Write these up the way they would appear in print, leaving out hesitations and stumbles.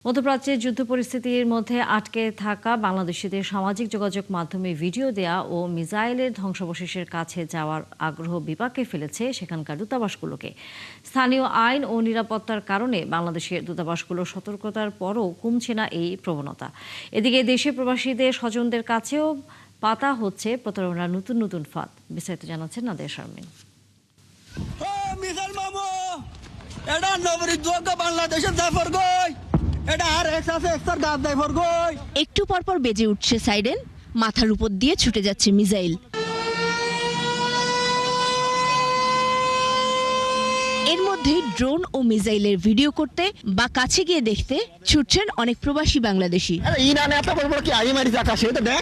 মধ্যপ্রাচ্যের যুদ্ধ পরিস্থিতির মধ্যে আটকে থাকা বাংলাদেশিদের সামাজিক যোগাযোগ মাধ্যমে ভিডিও দেয়া ও মিসাইলের ধ্বংসাবশেষের কাছে যাওয়ার আগ্রহ বিপাকে ফেলেছে সেখানকার দূতাবাসগুলোকে। স্থানীয় আইন ও নিরাপত্তার কারণে বাংলাদেশের দূতাবাসগুলোর সতর্কতার পরও কমছে না এই প্রবণতা। এদিকে দেশে প্রবাসীদের স্বজনদের কাছেও পাতা হচ্ছে প্রতারণার নতুন নতুন ফাঁদ। বিস্তারিত জানাচ্ছেন নাদিয়া শারমিন। একটু পরপর বেজে উঠছে সাইরেন, মাথার উপর দিয়ে ছুটে যাচ্ছে মিসাইল। এর মধ্যে ড্রোন ও মিসাইলের ভিডিও করতে বা কাছে গিয়ে দেখতে ছুটছেন অনেক প্রবাসী বাংলাদেশি।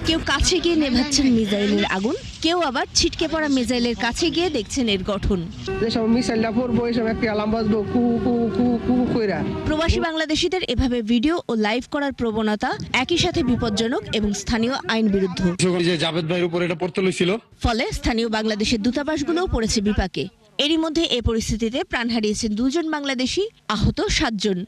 কেউ কাছে গিয়ে নেভাচ্ছেন মিসাইলের আগুন, কেউ আবার ছিটকে পড়া মিসাইলের কাছে গিয়ে দেখছেন এর গঠন। প্রবাসী বাংলাদেশিদের এভাবে ভিডিও ও লাইভ করার প্রবণতা একই সাথে বিপজ্জনক এবং স্থানীয় আইন বিরুদ্ধ। ফলে স্থানীয় বাংলাদেশের দূতাবাসগুলোও পড়েছে বিপাকে। এরই মধ্যে এ পরিস্থিতিতে প্রাণ হারিয়েছেন 2 জন বাংলাদেশি, আহত 7 জন।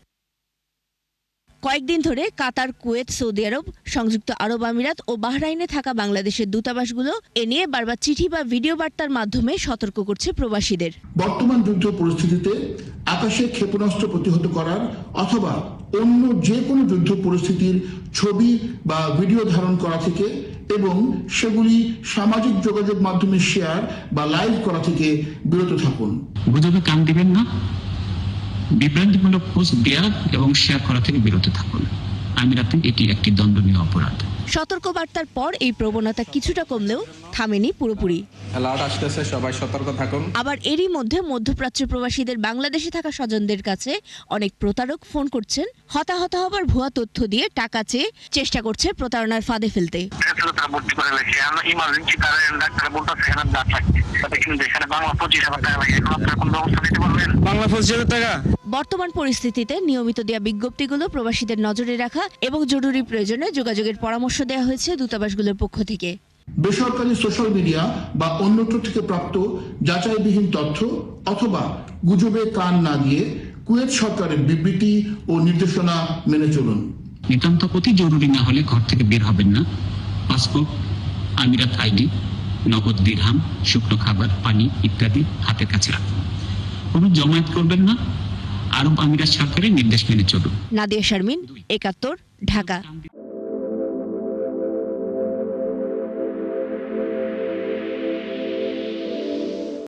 কয়েকদিন ধরে কাতার, কুয়েত, সৌদি আরব, সংযুক্ত আরব আমিরাত ও বাহরাইনে থাকা বাংলাদেশের দূতাবাসগুলো এ নিয়ে বারবার চিঠি বা ভিডিও বার্তার মাধ্যমে সতর্ক করছে প্রবাসীদের। বর্তমান যুদ্ধ পরিস্থিতিতে আকাশে ক্ষেপণাস্ত্র প্রতিহত করার অথবা অন্য যে কোনো যুদ্ধ পরিস্থিতির ছবি বা ভিডিও ধারণ করা থেকে এবং সেগুলি সামাজিক যোগাযোগ মাধ্যমে শেয়ার বা লাইভ করা থেকে বিরত থাকুন। গুজবে কান দিবেন না, বিভ্রান্তিমূলক পোস্ট দেওয়া এবং শেয়ার করা থেকে বিরত থাকুন। আমিরাতে এটি একটি দণ্ডনীয় অপরাধ। সতর্ক বার্তার পর এই প্রবণতা কিছুটা কমলেও থামেনি পুরোপুরি। অ্যালার্ট আসতেছে, সবাই সতর্ক থাকুন। আবার এরই মধ্যে মধ্যপ্রাচ্য প্রবাসীদের বাংলাদেশে থাকা স্বজনদের কাছে অনেক প্রতারক ফোন করছেন। হতাহত হবার ভুয়া তথ্য দিয়ে টাকা চেয়ে চেষ্টা করছে প্রতারণার ফাঁদে ফেলতে। বর্তমান পরিস্থিতিতে নিয়মিত দেয়া বিজ্ঞপ্তিগুলো প্রবাসীদের নজরে রাখা এবং জরুরি প্রয়োজনে যোগাযোগের পরামর্শ দেওয়া হয়েছে দূতাবাসগুলোর পক্ষ থেকে। বেসরকারি সোশ্যাল মিডিয়া বা অন্যত্র থেকে প্রাপ্ত যাচাইবিহীন তথ্য অথবা গুজবে কান না দিয়ে কুয়েত সরকারের বিবৃতি ও নির্দেশনা মেনে চলুন। নিতান্ত অতি জরুরি না হলে ঘর থেকে বের হবেন না। পাসপোর্ট, আমিরাত আইডি, নগদ দিরহাম, শুকনো খাবার, পানি ইত্যাদি হাতের কাছে রাখুন। কোনো জমায়েত করবেন না। আরব আমিরাত সরকারের নির্দেশ মেনে চলুন। নাদিয়া শারমিন, 71, ঢাকা।